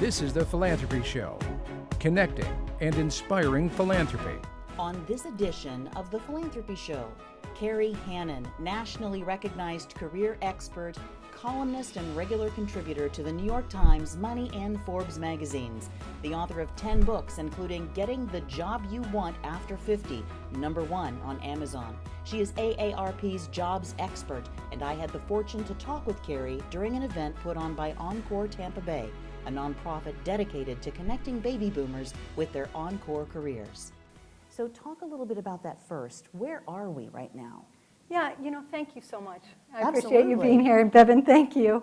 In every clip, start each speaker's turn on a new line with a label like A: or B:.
A: This is the Philanthropy Show, connecting and inspiring philanthropy.
B: On this edition of the Philanthropy Show, Kerry Hannon, nationally recognized career expert, columnist and regular contributor to the New York Times, Money, and Forbes magazines. The author of 10 books, including Getting the Job You Want After 50, #1 on Amazon. She is AARP's jobs expert, and I had the fortune to talk with Kerry during an event put on by Encore Tampa Bay, a nonprofit dedicated to connecting baby boomers with their encore careers. So talk a little bit about that first. Where are we right now?
C: Yeah, thank you so much. I
B: Absolutely.
C: appreciate you being here, Bevan. Thank you.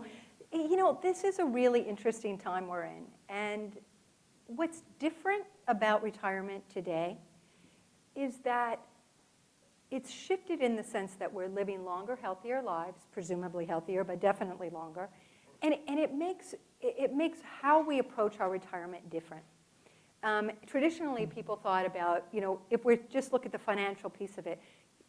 C: This is a really interesting time we're in. And what's different about retirement today is that it's shifted in the sense that we're living longer, healthier lives, presumably healthier, but definitely longer. And it makes how we approach our retirement different. Traditionally, people thought about, if we just look at the financial piece of it,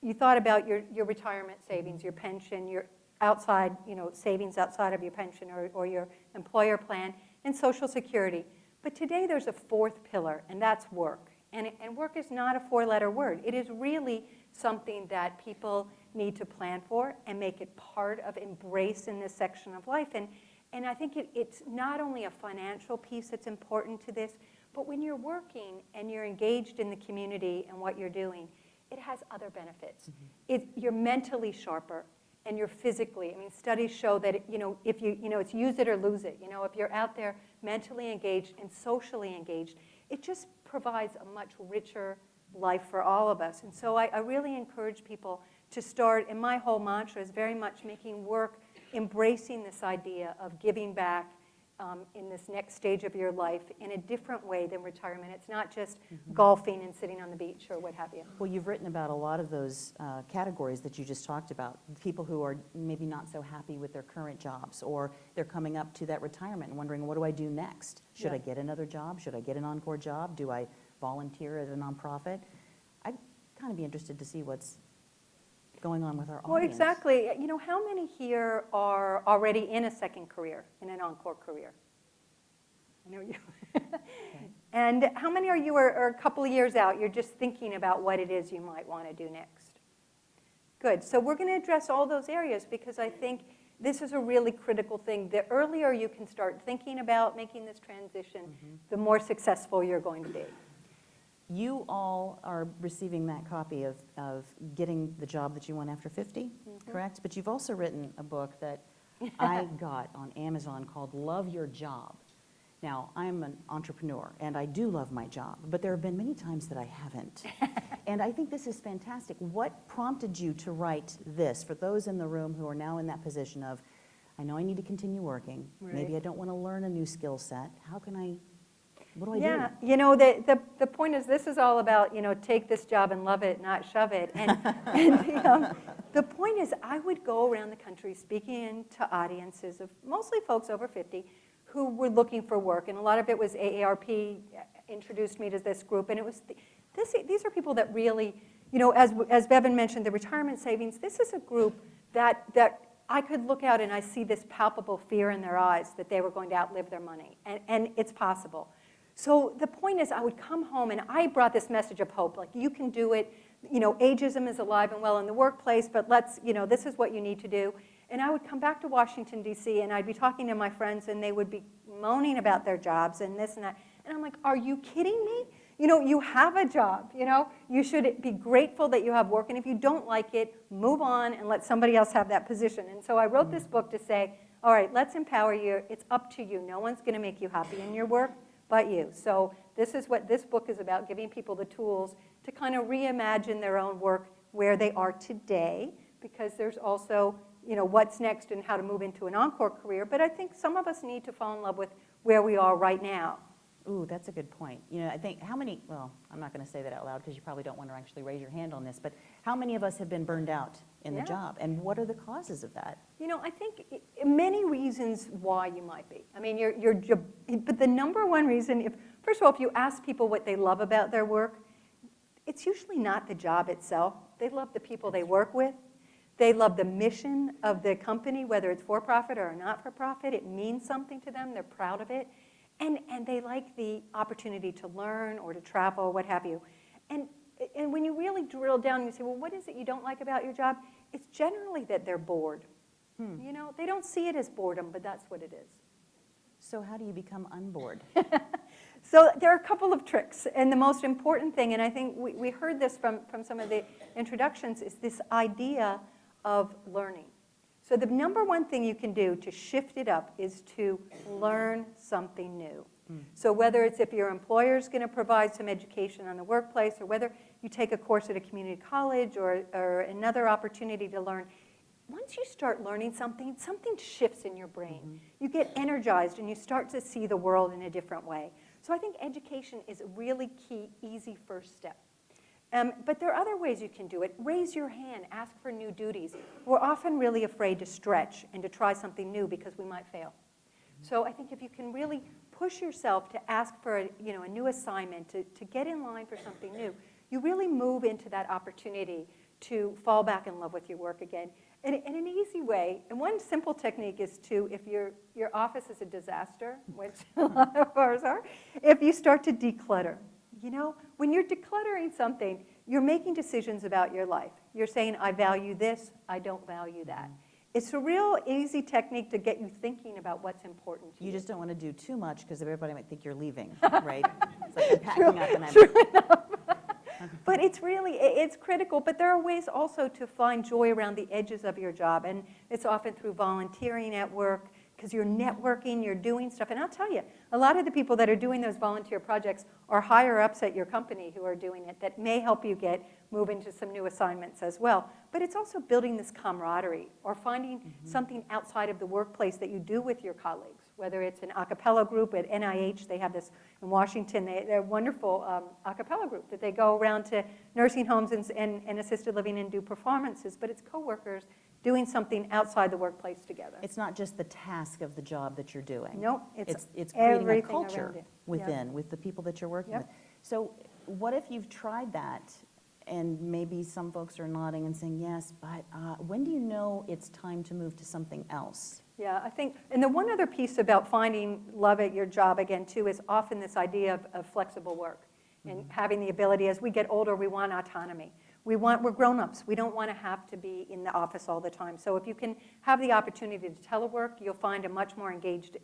C: you thought about your retirement savings, your pension, your outside, savings outside of your pension or your employer plan, and Social Security. But today there's a fourth pillar, and that's work. And work is not a four-letter word. It is really something that people need to plan for and make it part of embrace in this section of life. And I think it's not only a financial piece that's important to this, but when you're working and you're engaged in the community and what you're doing, it has other benefits. You're mentally sharper and you're physically. Studies show that if it's use it or lose it. If you're out there mentally engaged and socially engaged, it just provides a much richer life for all of us. And so I really encourage people to start, and my whole mantra is very much making work, embracing this idea of giving back in this next stage of your life in a different way than retirement. It's not just golfing and sitting on the beach or what have you.
B: Well, you've written about a lot of those categories that you just talked about. People who are maybe not so happy with their current jobs, or they're coming up to that retirement and wondering, what do I do next? Should I get another job? Should I get an Encore job? Do I volunteer at a nonprofit? I'd kind of be interested to see what's going on with our audience.
C: Well, exactly. How many here are already in a second career, in an Encore career? I know you. And how many are you are a couple of years out? You're just thinking about what it is you might want to do next. Good. So we're going to address all those areas because I think this is a really critical thing. The earlier you can start thinking about making this transition, the more successful you're going to be.
B: You all are receiving that copy of Getting the Job That You Want After 50, correct? But you've also written a book that I got on Amazon called Love Your Job. Now, I'm an entrepreneur, and I do love my job, but there have been many times that I haven't. And I think this is fantastic. What prompted you to write this for those in the room who are now in that position of, I know I need to continue working. Right. Maybe I don't want to learn a new skill set. How can I... What do I do?
C: The point is this is all about, take this job and love it, not shove it. And the point is I would go around the country speaking to audiences of mostly folks over 50 who were looking for work. And a lot of it was AARP introduced me to this group. And it was these are people that really, as Bevan mentioned, the retirement savings, this is a group that I could look out and I see this palpable fear in their eyes that they were going to outlive their money. And it's possible. So the point is I would come home and I brought this message of hope, like you can do it, ageism is alive and well in the workplace, but this is what you need to do. And I would come back to Washington, D.C., and I'd be talking to my friends and they would be moaning about their jobs and this and that. And I'm like, are you kidding me? You have a job, you should be grateful that you have work. And if you don't like it, move on and let somebody else have that position. And so I wrote this book to say, all right, let's empower you. It's up to you. No one's going to make you happy in your work but you. So this is what this book is about, giving people the tools to kind of reimagine their own work where they are today, because there's also, what's next and how to move into an Encore career. But I think some of us need to fall in love with where we are right now.
B: Ooh, that's a good point. I think I'm not going to say that out loud because you probably don't want to actually raise your hand on this, but how many of us have been burned out in the job? And what are the causes of that?
C: I think many reasons why you might be. But the number one reason, first of all, if you ask people what they love about their work, it's usually not the job itself. They love the people they work with. They love the mission of the company, whether it's for-profit or not for-profit. It means something to them. They're proud of it. And and they like the opportunity to learn or to travel, what have you. And when you really drill down, you say, well, what is it you don't like about your job? It's generally that they're bored. You know, they don't see it as boredom, but that's what it is.
B: So how do you become unbored?
C: So there are a couple of tricks, and the most important thing, and I think we heard this from some of the introductions, is this idea of learning. So the number one thing you can do to shift it up is to learn something new. So whether it's if your employer is going to provide some education on the workplace, or whether you take a course at a community college or another opportunity to learn, once you start learning something, something shifts in your brain. You get energized and you start to see the world in a different way. So I think education is a really key, easy first step. But there are other ways you can do it. Raise your hand, ask for new duties. We're often really afraid to stretch and to try something new because we might fail. So I think if you can really push yourself to ask for a new assignment, to get in line for something new, you really move into that opportunity to fall back in love with your work again. And an easy way, and one simple technique is to, if your office is a disaster, which a lot of ours are, if you start to declutter. You know, when you're decluttering something, you're making decisions about your life. You're saying, I value this, I don't value that. It's a real easy technique to get you thinking about what's important to you.
B: You just don't want to do too much because everybody might think you're leaving, right? It's like I'm packing up and I'm...
C: True enough. But it's critical. But there are ways also to find joy around the edges of your job. And it's often through volunteering at work, because you're networking, you're doing stuff. And I'll tell you, a lot of the people that are doing those volunteer projects are higher ups at your company who are doing it that may help you move into some new assignments as well. But it's also building this camaraderie or finding something outside of the workplace that you do with your colleagues, whether it's an a cappella group at NIH. They have this in Washington. They're a wonderful a cappella group that they go around to nursing homes and assisted living and do performances. But it's coworkers doing something outside the workplace together.
B: It's not just the task of the job that you're doing.
C: No,
B: it's creating a
C: everything
B: culture
C: around it.
B: within, with the people that you're working
C: Yep.
B: with. So what if you've tried that, and maybe some folks are nodding and saying, yes, but when do you know it's time to move to something else?
C: Yeah, I think, and the one other piece about finding love at your job, again, too, is often this idea of flexible work and having the ability, as we get older, we want autonomy. We're grown-ups. We don't want to have to be in the office all the time. So if you can have the opportunity to telework, you'll find a much more engaged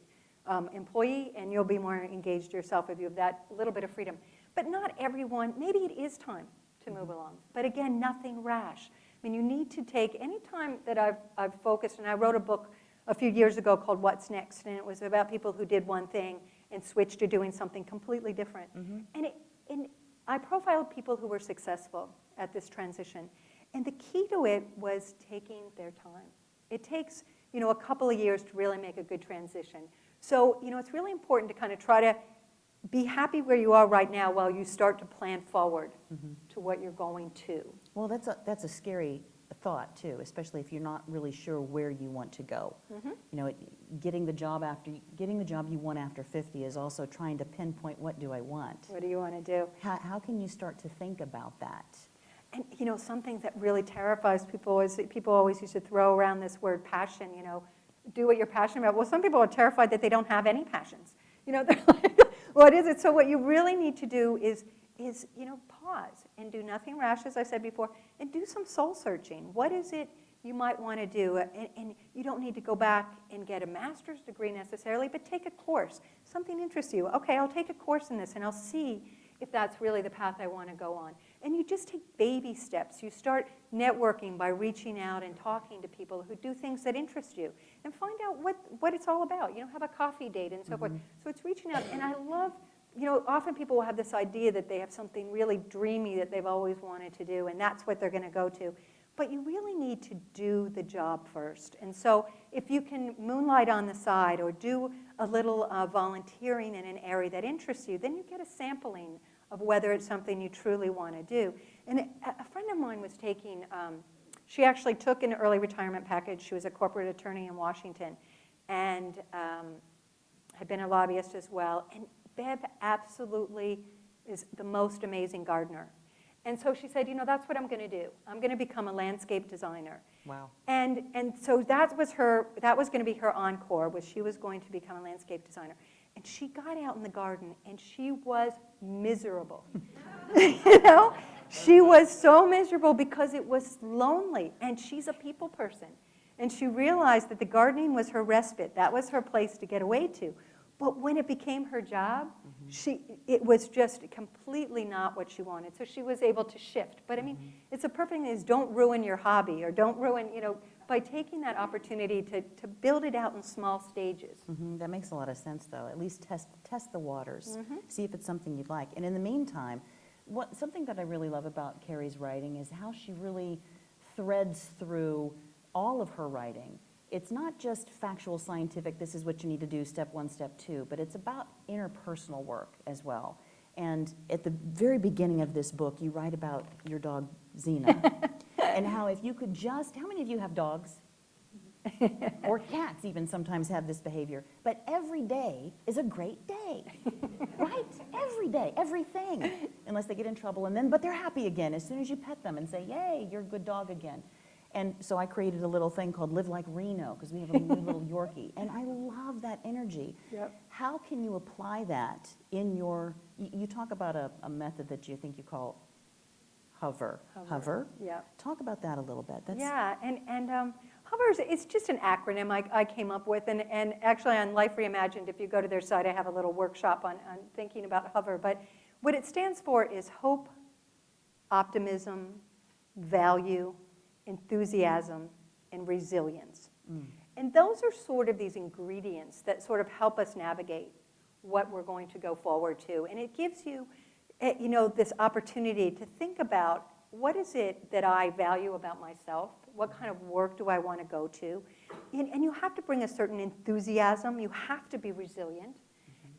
C: employee, and you'll be more engaged yourself if you have that little bit of freedom. But not everyone, maybe it is time to move along. But again, nothing rash. I mean, you need to take, any time that I've focused, and I wrote a book a few years ago called What's Next, and it was about people who did one thing and switched to doing something completely different. And I profiled people who were successful at this transition. And the key to it was taking their time. It takes, a couple of years to really make a good transition. So, it's really important to kind of try to be happy where you are right now while you start to plan forward to what you're going to.
B: Well, that's a scary thought, too, especially if you're not really sure where you want to go. Getting the job you want after 50 is also trying to pinpoint, what do I want?
C: What do you want to do?
B: How can you start to think about that?
C: And, something that really terrifies people is that people always used to throw around this word passion, do what you're passionate about. Well, some people are terrified that they don't have any passions. They're like, what is it? So what you really need to do is pause and do nothing rash, as I said before, and do some soul searching. What is it you might want to do? And you don't need to go back and get a master's degree necessarily, but take a course. Something interests you. Okay, I'll take a course in this, and I'll see if that's really the path I want to go on. And you just take baby steps. You start networking by reaching out and talking to people who do things that interest you, and find out what it's all about. Have a coffee date and so forth. So it's reaching out, and I love, often people will have this idea that they have something really dreamy that they've always wanted to do, and that's what they're going to go to. But you really need to do the job first. And so if you can moonlight on the side or do a little volunteering in an area that interests you, then you get a sampling of whether it's something you truly want to do. And a friend of mine was taking, she actually took an early retirement package. She was a corporate attorney in Washington and had been a lobbyist as well. And Bev absolutely is the most amazing gardener. And so she said, that's what I'm going to do. I'm going to become a landscape designer.
B: Wow.
C: And so that was going to be her encore, was she was going to become a landscape designer. And she got out in the garden, and she was miserable. You know? She was so miserable because it was lonely, and she's a people person. And she realized that the gardening was her respite. That was her place to get away to. But when it became her job, it was just completely not what she wanted. So she was able to shift. But I mean, it's a perfect thing is don't ruin your hobby, or don't ruin, by taking that opportunity to build it out in small stages.
B: That makes a lot of sense, though. At least test the waters, see if it's something you'd like. And in the meantime, something that I really love about Kerry's writing is how she really threads through all of her writing. It's not just factual, scientific, this is what you need to do, step 1, step 2, but it's about interpersonal work as well. And at the very beginning of this book, you write about your dog, Xena, and how if you could how many of you have dogs? Or cats even sometimes have this behavior. But every day is a great day, right? Every day, everything, unless they get in trouble. But they're happy again as soon as you pet them and say, yay, you're a good dog again. And so I created a little thing called Live Like Reno, because we have a new little Yorkie. And I love that energy.
C: Yep.
B: How can you apply that in you talk about a method that you think you call hover. Hover?
C: Yeah.
B: Talk about that a little bit.
C: Yeah, and hover it's just an acronym I came up with. And actually on Life Reimagined, if you go to their site, I have a little workshop on thinking about hover. But what it stands for is hope, optimism, value, enthusiasm, and resilience. And those are sort of these ingredients that sort of help us navigate what we're going to go forward to. And it gives you, this opportunity to think about what is it that I value about myself? What kind of work do I want to go to? And you have to bring a certain enthusiasm. You have to be resilient.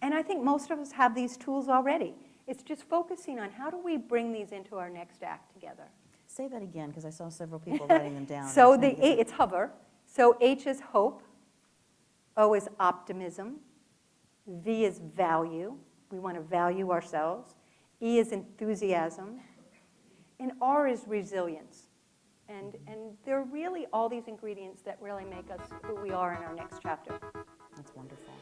C: And I think most of us have these tools already. It's just focusing on how do we bring these into our next act together.
B: Say that again, because I saw several people writing them down.
C: So it's hover. So H is hope. O is optimism. V is value. We want to value ourselves. E is enthusiasm. And R is resilience. And they're really all these ingredients that really make us who we are in our next chapter.
B: That's wonderful.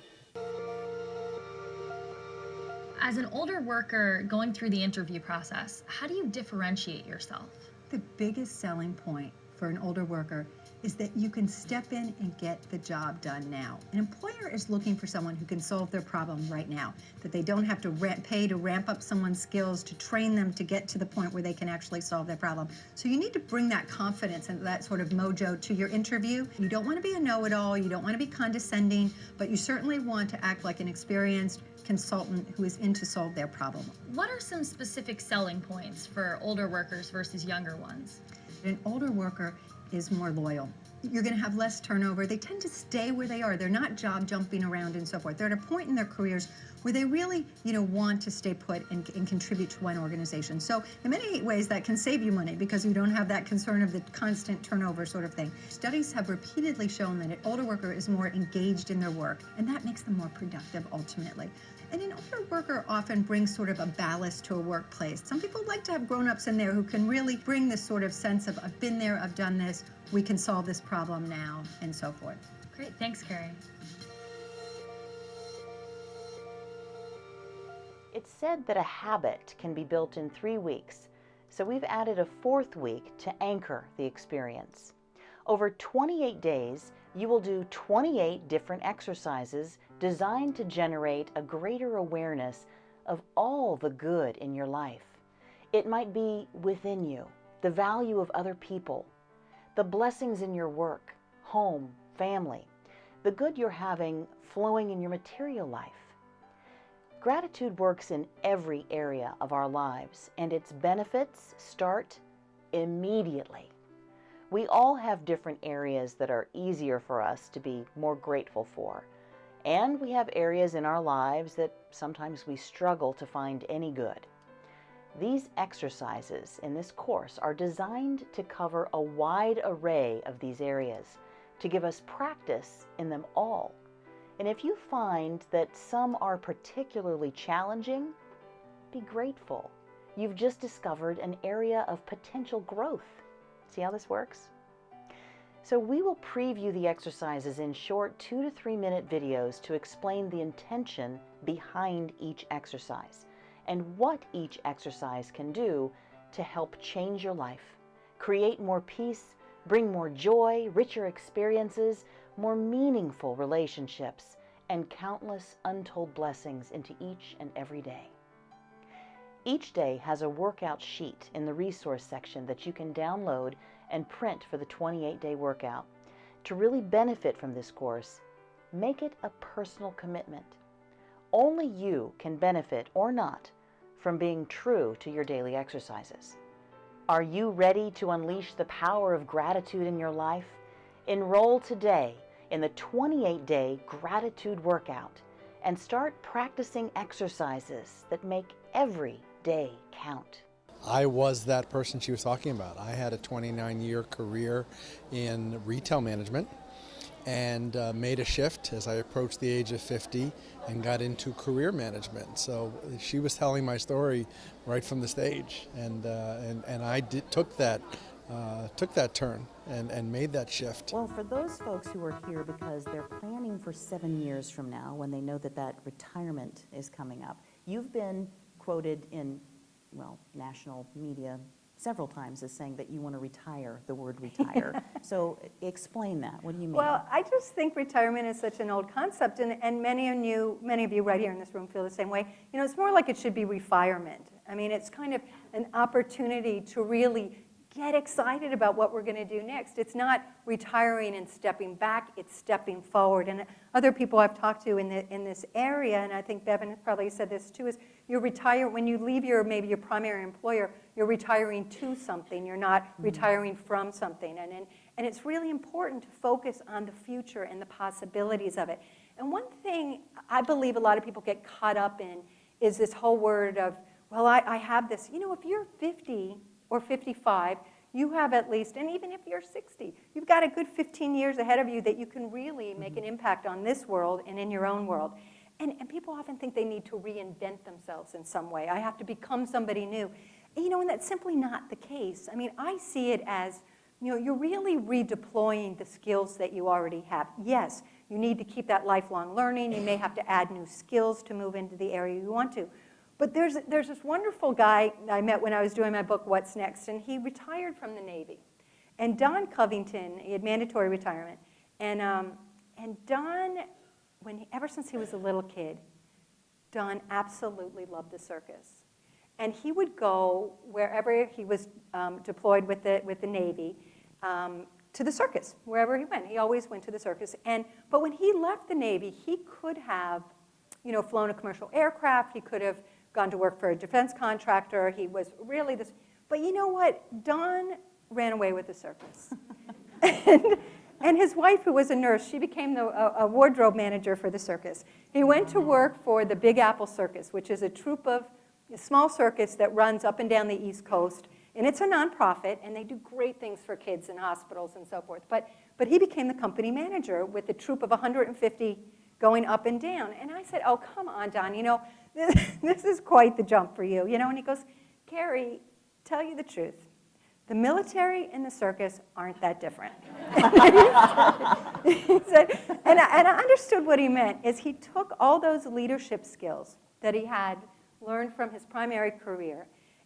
D: As an older worker going through the interview process, how do you differentiate yourself?
E: The biggest selling point for an older worker is that you can step in and get the job done now. An employer is looking for someone who can solve their problem right now, that they don't have to pay to ramp up someone's skills, to train them to get to the point where they can actually solve their problem. So you need to bring that confidence and that sort of mojo to your interview. You don't want to be a know-it-all, you don't want to be condescending, but you certainly want to act like an experienced consultant who is in to solve their problem.
D: What are some specific selling points for older workers versus younger ones?
E: An older worker is more loyal. You're going to have less turnover. They tend to stay where they are. They're not job jumping around and so forth. They're at a point in their careers where they really, want to stay put and contribute to one organization. So in many ways that can save you money because you don't have that concern of the constant turnover sort of thing. Studies have repeatedly shown that an older worker is more engaged in their work, and that makes them more productive ultimately. And an older worker often brings sort of a ballast to a workplace. Some people like to have grown-ups in there who can really bring this sort of sense of, I've been there, I've done this, we can solve this problem now, and so forth.
D: Great, thanks, Kerry.
B: It's said that a habit can be built in 3 weeks, so we've added a 4th week to anchor the experience. Over 28 days, you will do 28 different exercises designed to generate a greater awareness of all the good in your life. It might be within you, the value of other people, the blessings in your work, home, family, the good you're having flowing in your material life. Gratitude works in every area of our lives, and its benefits start immediately. We all have different areas that are easier for us to be more grateful for, and we have areas in our lives that sometimes we struggle to find any good. These exercises in this course are designed to cover a wide array of these areas, to give us practice in them all. And if you find that some are particularly challenging, be grateful. You've just discovered an area of potential growth. See how this works? So we will preview the exercises in short 2 to 3 minute videos to explain the intention behind each exercise and what each exercise can do to help change your life, create more peace, bring more joy, richer experiences, more meaningful relationships, and countless untold blessings into each and every day. Each day has a workout sheet in the resource section that you can download and print for the 28-day workout. To really benefit from this course, make it a personal commitment. Only you can benefit or not from being true to your daily exercises. Are you ready to unleash the power of gratitude in your life? Enroll today in the 28-day gratitude workout and start practicing exercises that make every day count.
F: I was that person she was talking about. I had a 29-year career in retail management and made a shift as I approached the age of 50 and got into career management. So she was telling my story right from the stage, and I took that turn and made that shift.
B: Well, for those folks who are here because they're planning for 7 years from now, when they know that retirement is coming up, you've been quoted in, well, national media several times as saying that you want to retire, the word retire. So explain that. What do you mean?
C: Well, I just think retirement is such an old concept, and many of you right here in this room feel the same way. You know, it's more like it should be refirement. I mean, it's kind of an opportunity to really get excited about what we're going to do next. It's not retiring and stepping back, it's stepping forward. And other people I've talked to in this area, and I think Bevan probably said this too, is you retire, when you leave maybe your primary employer, you're retiring to something, you're not retiring from something. And it's really important to focus on the future and the possibilities of it. And one thing I believe a lot of people get caught up in is this whole word of, well, I have this. You know, if you're 50 or 55, you have at least, and even if you're 60, you've got a good 15 years ahead of you that you can really make an impact on this world and in your own world. And people often think they need to reinvent themselves in some way. I have to become somebody new. And, you know, and that's simply not the case. I mean, I see it as, you know, you're really redeploying the skills that you already have. Yes, you need to keep that lifelong learning. You may have to add new skills to move into the area you want to. But there's this wonderful guy I met when I was doing my book, What's Next, and he retired from the Navy. And Don Covington, he had mandatory retirement. And Don, ever since he was a little kid, Don absolutely loved the circus. And he would go wherever he was deployed with the Navy to the circus, wherever he went. He always went to the circus. But when he left the Navy, he could have, you know, flown a commercial aircraft. He could have gone to work for a defense contractor. He was really this. But you know what? Don ran away with the circus. And his wife, who was a nurse, she became a wardrobe manager for the circus. He went to work for the Big Apple Circus, which is a small circus that runs up and down the East Coast. And it's a nonprofit, and they do great things for kids in hospitals and so forth. But he became the company manager with a troupe of 150 going up and down. And I said, oh, come on, Don, you know, this is quite the jump for you. You know, and he goes, Kerry, tell you the truth. The military and the circus aren't that different. He said, and I understood what he meant, is he took all those leadership skills that he had learned from his primary career,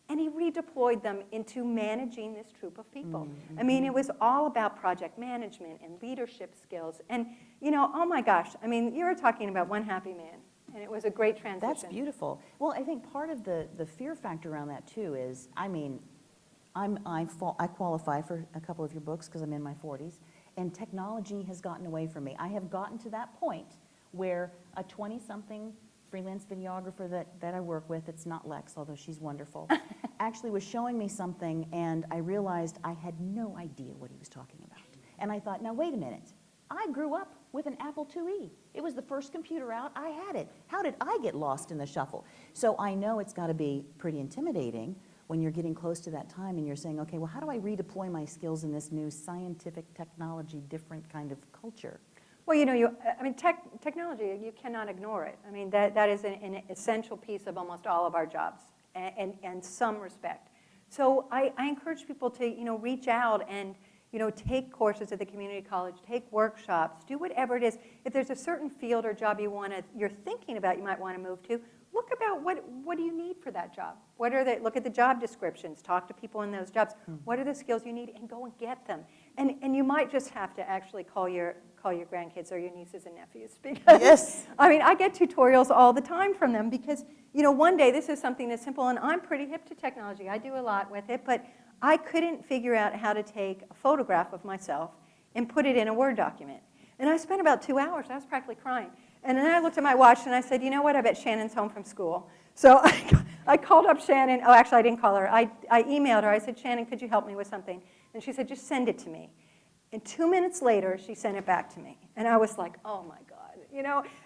C: and he redeployed them into managing this troupe of people. Mm-hmm. I mean, it was all about project management and leadership skills. And, you know, oh my gosh, I mean, you were talking about one happy man, and it was a great transition.
B: That's beautiful. Well, I think part of the fear factor around that, too, is, I mean, I qualify for a couple of your books because I'm in my 40s, and technology has gotten away from me. I have gotten to that point where a 20-something freelance videographer that I work with, it's not Lex, although she's wonderful, actually was showing me something, and I realized I had no idea what he was talking about. And I thought, now wait a minute. I grew up with an Apple IIe. It was the first computer out. I had it. How did I get lost in the shuffle? So I know it's got to be pretty intimidating when you're getting close to that time and you're saying, okay, well, how do I redeploy my skills in this new scientific technology, different kind of culture?
C: Well, you know, technology, you cannot ignore it. I mean, that is an essential piece of almost all of our jobs, and some respect. So I encourage people to, you know, reach out and, Take courses at the community college, take workshops, do whatever it is. If there's a certain field or job you're thinking about, you might want to move to, look about what do you need for that job? Look at the job descriptions, talk to people in those jobs. What are the skills you need, and go and get them. And you might just have to actually call your grandkids or your nieces and nephews, because
B: Yes.
C: I get tutorials all the time from them, because one day this is something that's simple, and I'm pretty hip to technology. I do a lot with it, but I couldn't figure out how to take a photograph of myself and put it in a Word document. And I spent about 2 hours. I was practically crying. And then I looked at my watch and I said, you know what? I bet Shannon's home from school. So I called up Shannon. Oh, actually, I didn't call her. I emailed her. I said, Shannon, could you help me with something? And she said, just send it to me. And 2 minutes later, she sent it back to me. And I was like, oh, my God.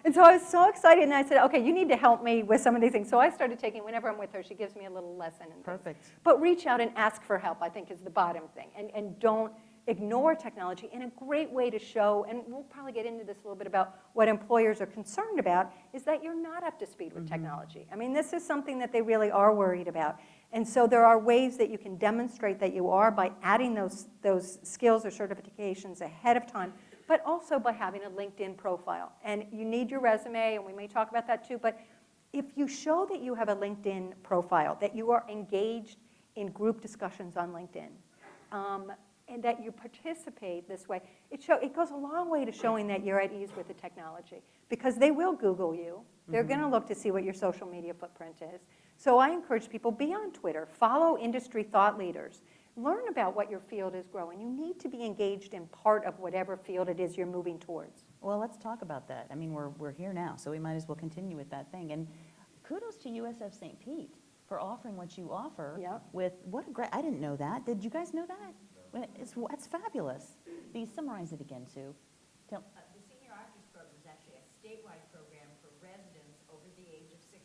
C: And so I was so excited. And I said, okay, you need to help me with some of these things. So I started taking, whenever I'm with her, she gives me a little lesson. And
B: Perfect.
C: But reach out and ask for help, I think, is the bottom thing. And don't ignore technology. And a great way to show, and we'll probably get into this a little bit about what employers are concerned about, is that you're not up to speed with technology. This is something that they really are worried about. And so there are ways that you can demonstrate that you are by adding those skills or certifications ahead of time, but also by having a LinkedIn profile. And you need your resume, and we may talk about that too, but if you show that you have a LinkedIn profile, that you are engaged in group discussions on LinkedIn, and that you participate this way, it goes a long way to showing that you're at ease with the technology, because they will Google you. They're going to look to see what your social media footprint is. So I encourage people, be on Twitter, follow industry thought leaders, learn about what your field is growing. You need to be engaged in part of whatever field it is you're moving towards.
B: Well, let's talk about that. We're here now, so we might as well continue with that thing. And kudos to USF St. Pete for offering what you offer.
C: Yep.
B: With what a great, I didn't know that. Did you guys know that? It's fabulous. Please summarize it again, Sue.
G: The Senior Archers Program is actually a statewide program for residents over the age of 60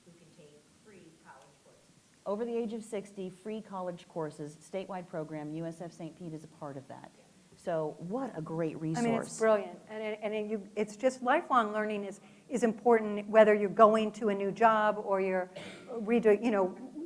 G: who can take free college courses.
B: Over the age of 60, free college courses, statewide program. USF St. Pete is a part of that. So what a great resource.
C: It's brilliant. And it's just lifelong learning is important, whether you're going to a new job or you're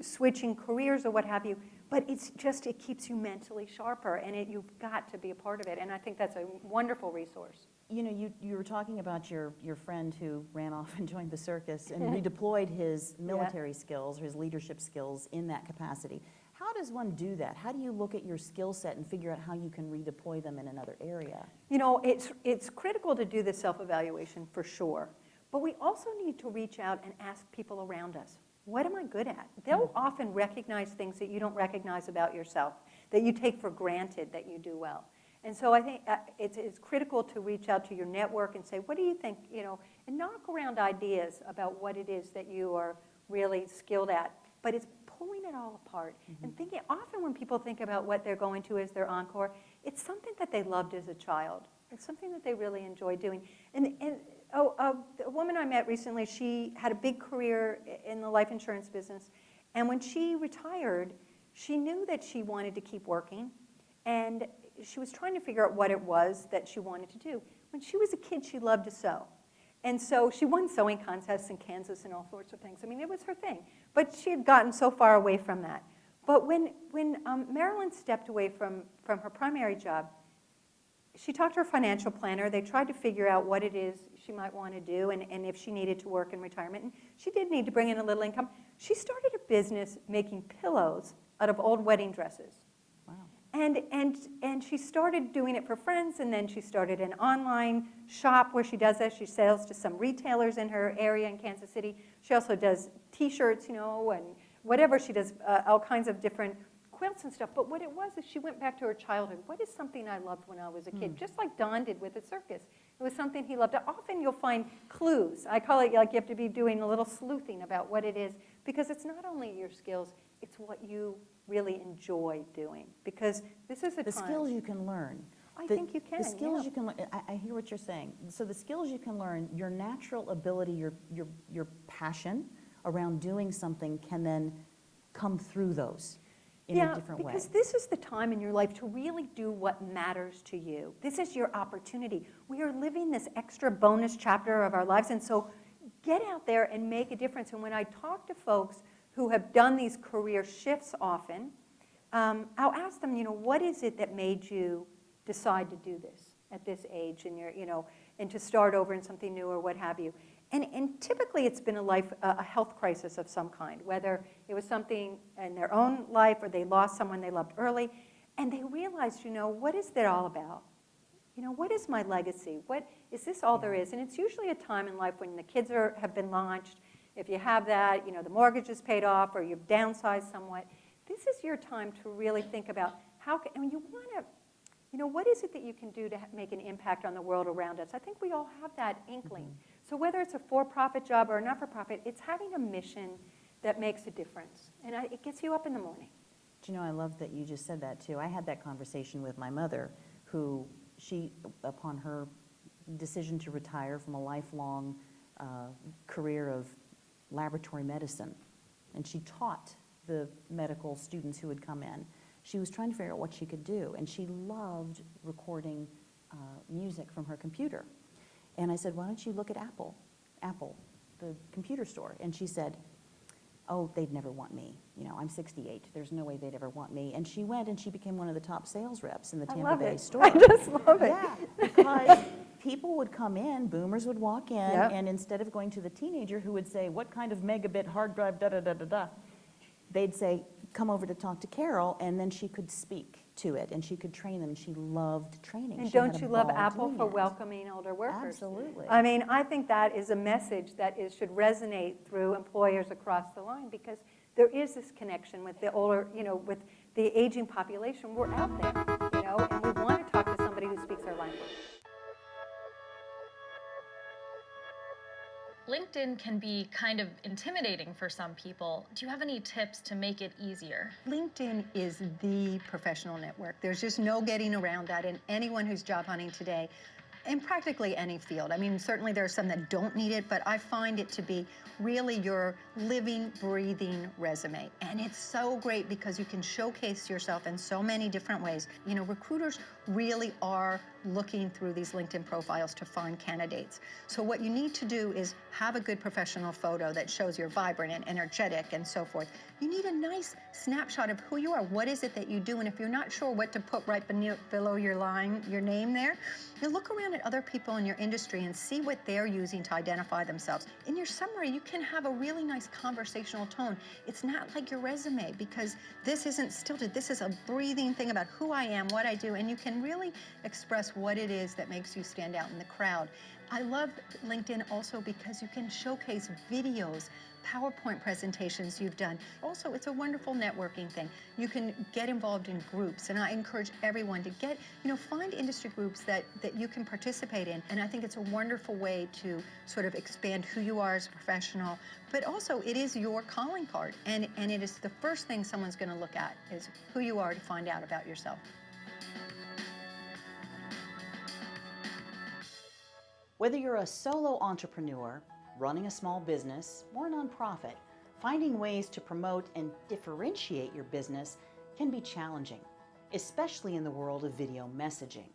C: switching careers or what have you. But it keeps you mentally sharper, and you've got to be a part of it. And I think that's a wonderful resource.
B: You were talking about your friend who ran off and joined the circus and redeployed his military skills or his leadership skills in that capacity. How does one do that? How do you look at your skill set and figure out how you can redeploy them in another area?
C: It's critical to do the self-evaluation for sure. But we also need to reach out and ask people around us, what am I good at? They'll often recognize things that you don't recognize about yourself, that you take for granted that you do well. And so I think it's critical to reach out to your network and say, what do you think, and knock around ideas about what it is that you are really skilled at. But it's pulling it all apart and thinking, often when people think about what they're going to as their encore, it's something that they loved as a child. It's something that they really enjoy doing. A woman I met recently, she had a big career in the life insurance business. And when she retired, she knew that she wanted to keep working. And she was trying to figure out what it was that she wanted to do. When she was a kid, she loved to sew. And so she won sewing contests in Kansas and all sorts of things. It was her thing. But she had gotten so far away from that. But when Marilyn stepped away from her primary job, she talked to her financial planner. They tried to figure out what it is she might want to do and if she needed to work in retirement. And she did need to bring in a little income. She started a business making pillows out of old wedding dresses.
B: Wow.
C: And she started doing it for friends, and then she started an online shop where she does this. She sells to some retailers in her area in Kansas City. She also does T-shirts, and whatever. She does all kinds of different quilts and stuff. But what it was is she went back to her childhood. What is something I loved when I was a kid? Just like Don did with the circus. It was something he loved. Often you'll find clues. I call it like you have to be doing a little sleuthing about what it is, because it's not only your skills, it's what you really enjoy doing. Because this is a
B: The
C: time.
B: skills you can learn.
C: I think you can.
B: The skills
C: yeah.
B: you can learn. I hear what you're saying. So the skills you can learn, your natural ability, your passion around doing something can then come through those in a different way.
C: Because this is the time in your life to really do what matters to you. This is your opportunity. We are living this extra bonus chapter of our lives, and so get out there and make a difference. And when I talk to folks who have done these career shifts often, I'll ask them, what is it that made you decide to do this at this age, and and to start over in something new or what have you. And typically it's been a health crisis of some kind, whether it was something in their own life or they lost someone they loved early, and they realized, what is that all about? What is my legacy? What is this all there is? And it's usually a time in life when the kids have been launched. If you have that, the mortgage is paid off or you've downsized somewhat. This is your time to really think about you want to, what is it that you can do to make an impact on the world around us? I think we all have that inkling. Mm-hmm. So whether it's a for-profit job or a not-for-profit, it's having a mission that makes a difference. And it gets you up in the morning.
B: Do I love that you just said that, too. I had that conversation with my mother, who upon her decision to retire from a lifelong career of laboratory medicine, and she taught the medical students who would come in. She was trying to figure out what she could do, and she loved recording music from her computer. And I said, why don't you look at Apple, the computer store? And she said, oh, they'd never want me. I'm 68. There's no way they'd ever want me. And she went and she became one of the top sales reps in the Tampa Bay store.
C: I just love it.
B: Yeah, because people would come in, boomers would walk in,
C: Yep.
B: and instead of going to the teenager who would say, what kind of megabit hard drive, da-da-da-da-da, they'd say, come over to talk to Carol, and then she could speak to it, and she could train them, and she loved training.
C: And
B: She had
C: don't
B: a
C: you love
B: ball
C: Apple
B: doing
C: for
B: it.
C: welcoming older workers?
B: Absolutely.
C: I mean, I think that is a message that should resonate through employers across the line, because there is this connection with the older, with the aging population. We're out there, and we want to talk to somebody who speaks our language.
D: LinkedIn can be kind of intimidating for some people. Do you have any tips to make it easier?
E: LinkedIn is the professional network. There's just no getting around that. And anyone who's job hunting today, in practically any field, I mean, certainly there are some that don't need it, but I find it to be really your living, breathing resume. And it's so great because you can showcase yourself in so many different ways. Recruiters really are looking through these LinkedIn profiles to find candidates. So what you need to do is have a good professional photo that shows you're vibrant and energetic and so forth. You need a nice snapshot of who you are. What is it that you do? And if you're not sure what to put right below your name there, you look around at other people in your industry and see what they're using to identify themselves. In your summary, you can have a really nice conversational tone. It's not like your resume, because this isn't stilted. This is a breathing thing about who I am, what I do, and you can really express what it is that makes you stand out in the crowd. I love LinkedIn also because you can showcase videos, PowerPoint presentations you've done. Also, it's a wonderful networking thing. You can get involved in groups, and I encourage everyone to find industry groups that you can participate in. And I think it's a wonderful way to sort of expand who you are as a professional, but also it is your calling card. And it is the first thing someone's going to look at is who you are to find out about yourself.
B: Whether you're a solo entrepreneur, running a small business, or a nonprofit, finding ways to promote and differentiate your business can be challenging, especially in the world of video messaging.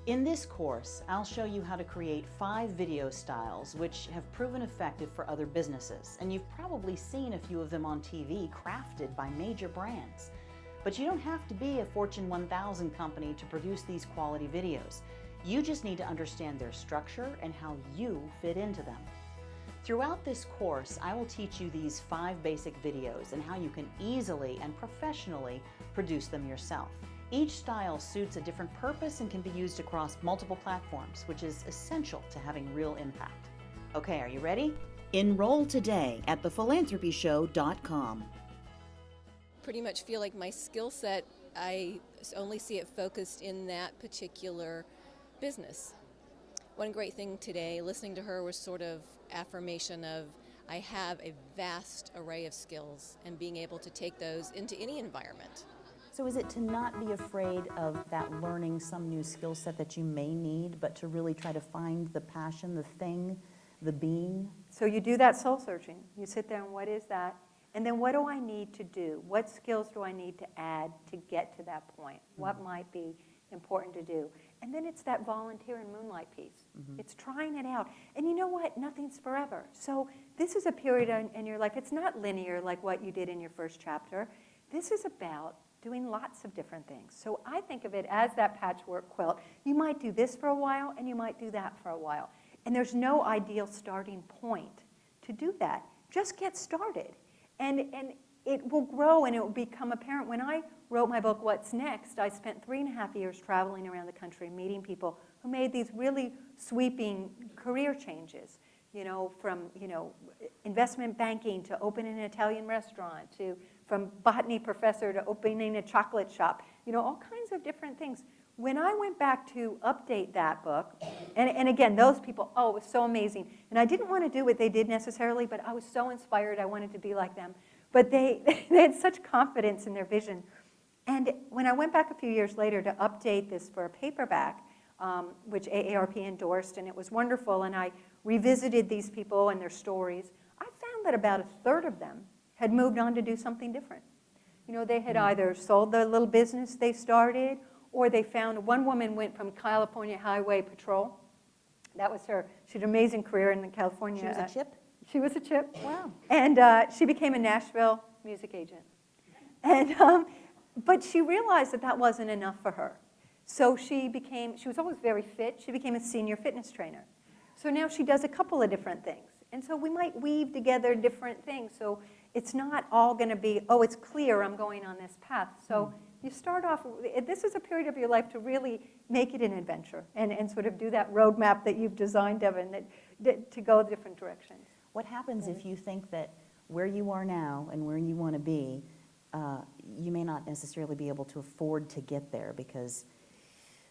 B: In this course, I'll show you how to create 5 video styles which have proven effective for other businesses, and you've probably seen a few of them on TV crafted by major brands. But you don't have to be a Fortune 1000 company to produce these quality videos. You just need to understand their structure and how you fit into them. Throughout this course, I will teach you these 5 basic videos and how you can easily and professionally produce them yourself. Each style suits a different purpose and can be used across multiple platforms, which is essential to having real impact. Okay, are you ready? Enroll today at thephilanthropyshow.com.
H: Pretty much feel like my skill set, I only see it focused in that particular business. One great thing today, listening to her, was sort of affirmation of I have a vast array of skills and being able to take those into any environment.
B: So is it to not be afraid of that learning some new skill set that you may need, but to really try to find the passion, the thing, the being?
C: So you do that soul searching. You sit there and what is that? And then what do I need to do? What skills do I need to add to get to that point? What might be important to do? And then it's that volunteer and moonlight piece. It's trying it out. And you know what? Nothing's forever. So this is a period in your life. It's not linear like what you did in your first chapter. This is about doing lots of different things. So I think of it as that patchwork quilt. You might do this for a while, and you might do that for a while. And there's no ideal starting point to do that. Just get started. And it will grow, and it will become apparent. When I wrote my book, What's Next, I spent 3.5 years traveling around the country meeting people who made these really sweeping career changes, from, investment banking to opening an Italian restaurant, from botany professor to opening a chocolate shop, all kinds of different things. When I went back to update that book, and again, those people, it was so amazing. And I didn't want to do what they did necessarily, but I was so inspired, I wanted to be like them. But they had such confidence in their vision. And when I went back a few years later to update this for a paperback, which AARP endorsed, and it was wonderful, and I revisited these people and their stories, I found that about a third of them had moved on to do something different. They had either sold the little business they started, or they found, one woman went from California Highway Patrol. That was her. She had an amazing career in California.
B: She was a chip?
C: She was a chip.
B: Wow.
C: And she became a Nashville music agent. And, but she realized that that wasn't enough for her. So she was always very fit. She became a senior fitness trainer. So now she does a couple of different things. And so we might weave together different things. So it's not all going to be, it's clear I'm going on this path. So you start off, this is a period of your life to really make it an adventure and sort of do that roadmap that you've designed, Devin, to go different directions.
B: What happens if you think that where you are now and where you want to be, you may not necessarily be able to afford to get there because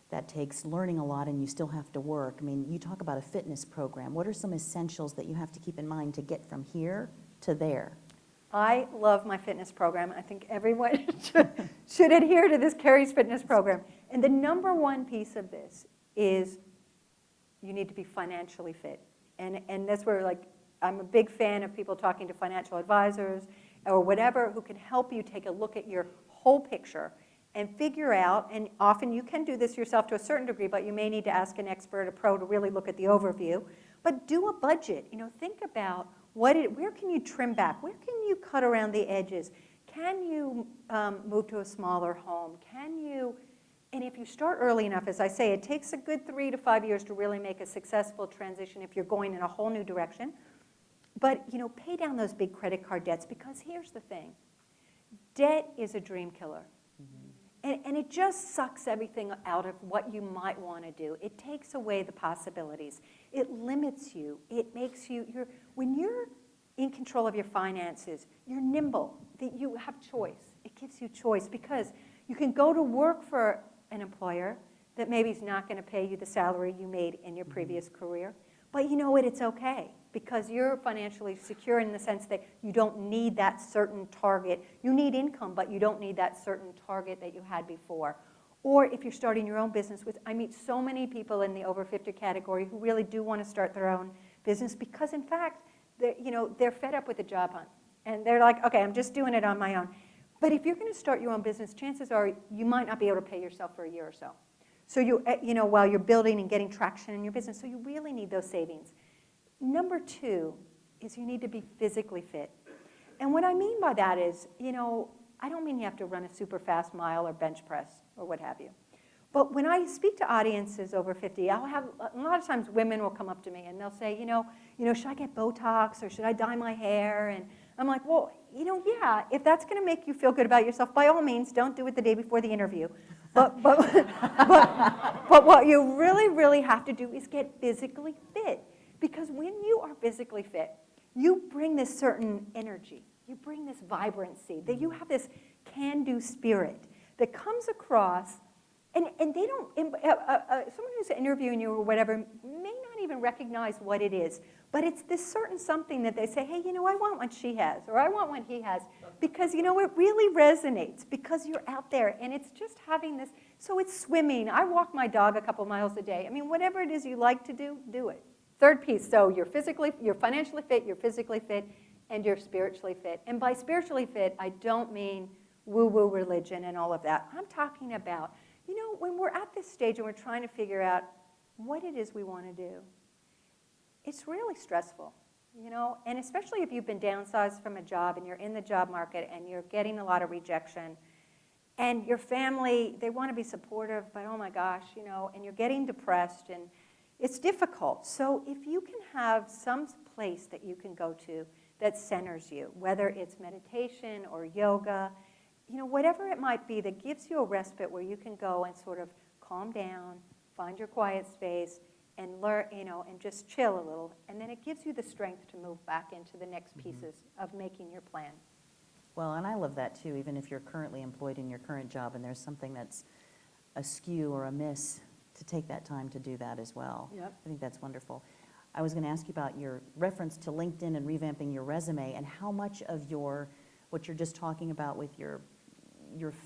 B: that takes learning a lot and you still have to work? I mean, you talk about a fitness program. What are some essentials that you have to keep in mind to get from here to there?
C: I love my fitness program. I think everyone should adhere to this Kerry's fitness program. And the number one piece of this is you need to be financially fit. And that's where, I'm a big fan of people talking to financial advisors or whatever who can help you take a look at your whole picture and figure out, and often you can do this yourself to a certain degree, but you may need to ask an expert, a pro, to really look at the overview. But do a budget. Think about where can you trim back? Where can you cut around the edges? Can you move to a smaller home? And if you start early enough, as I say, it takes a good 3 to 5 years to really make a successful transition if you're going in a whole new direction. But, pay down those big credit card debts, because here's the thing. Debt is a dream killer. And it just sucks everything out of what you might want to do. It takes away the possibilities. It limits you. It makes you, when you're in control of your finances, you're nimble. That you have choice. It gives you choice because you can go to work for an employer that maybe is not going to pay you the salary you made in your previous career. But you know what? It's okay because you're financially secure in the sense that you don't need that certain target. You need income, but you don't need that certain target that you had before. Or if you're starting your own business, I meet so many people in the over 50 category who really do want to start their own business because, in fact, they're fed up with the job hunt. And they're like, okay, I'm just doing it on my own. But if you're going to start your own business, chances are you might not be able to pay yourself for a year or so. So while you're building and getting traction in your business, so you really need those savings. Number 2 is you need to be physically fit. And what I mean by that is, I don't mean you have to run a super fast mile or bench press or what have you. But when I speak to audiences over 50, I'll have, a lot of times women will come up to me and they'll say, should I get Botox or should I dye my hair? And I'm like, well, yeah, if that's going to make you feel good about yourself, by all means, don't do it the day before the interview. But what you really, really have to do is get physically fit. Because when you are physically fit, you bring this certain energy. You bring this vibrancy. That you have this can-do spirit that comes across. And they don't, someone who's interviewing you or whatever may not even recognize what it is. But it's this certain something that they say, hey, I want what she has, or I want what he has. Because, it really resonates because you're out there. And it's just having this, so it's swimming. I walk my dog a couple miles a day. I mean, whatever it is you like to do, do it. Third piece, so you're financially fit, you're physically fit, and you're spiritually fit. And by spiritually fit, I don't mean woo-woo religion and all of that. I'm talking about, when we're at this stage and we're trying to figure out what it is we want to do, it's really stressful, and especially if you've been downsized from a job and you're in the job market and you're getting a lot of rejection, And your family, they want to be supportive, but oh my gosh, and you're getting depressed, and it's difficult. So if you can have some place that you can go to that centers you, whether it's meditation or yoga, whatever it might be that gives you a respite where you can go and sort of calm down, find your quiet space, and learn, and just chill a little. And then it gives you the strength to move back into the next pieces of making your plan.
B: Well, and I love that too, even if you're currently employed in your current job and there's something that's askew or amiss, to take that time to do that as well.
C: Yep.
B: I think that's wonderful. I was going to ask you about your reference to LinkedIn and revamping your resume, and how much of what you're just talking about with your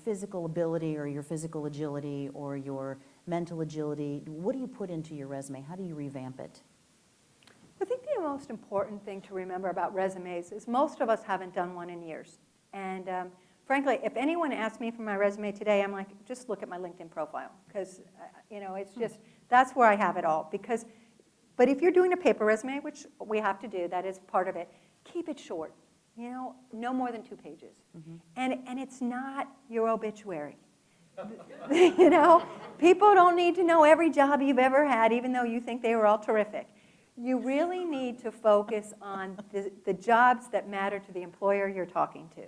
B: physical ability or your physical agility or your mental agility, what do you put into your resume? How do you revamp it?
C: I think the most important thing to remember about resumes is most of us haven't done one in years. And frankly, if anyone asked me for my resume today, I'm like, just look at my LinkedIn profile, because it's just, that's where I have it all. But if you're doing a paper resume, which we have to do, that is part of it, keep it short. No more than 2 pages. And it's not your obituary. People don't need to know every job you've ever had, even though you think they were all terrific. You really need to focus on the jobs that matter to the employer you're talking to.